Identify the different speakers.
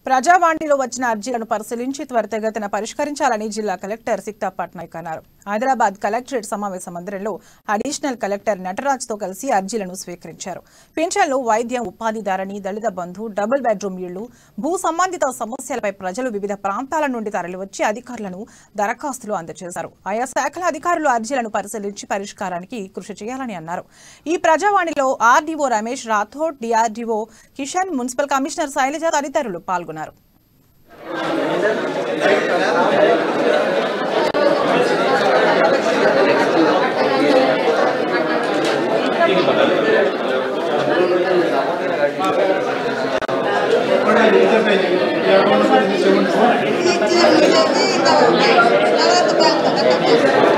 Speaker 1: ప్రజావాణిలో వచ్చిన అర్జీలను పరిశీలించి త్వరితగతిన పరిష్కరించాలని జిల్లా కలెక్టర్ సిక్తా పట్నాయక్ అన్నారు. హైదరాబాద్ కలెక్టరేట్ సమావేశ మందిరంలో అడిషనల్ కలెక్టర్ నటరాజ్తో కలిసి అర్జీలను స్వీకరించారు. పింఛన్లు, వైద్యం, ఉపాధి ధరణి, దళిత బంధు, డబుల్ బెడ్రూమ్ ఇళ్లు, భూ సంబంధిత సమస్యలపై ప్రజలు వివిధ ప్రాంతాల నుండి తరలివచ్చి అధికారులను దరఖాస్తులు అందజేశారు. ఆయా శాఖల అధికారులు అర్జీలను పరిశీలించి పరిష్కారానికి కృషి చేయాలని అన్నారు. ఈ ప్రజావాణిలో RDO Ramesh Rathod, DRDO Kishan, municipal commissioner Sailaja తదితరులు పాల్గొన్నారు.
Speaker 2: Ini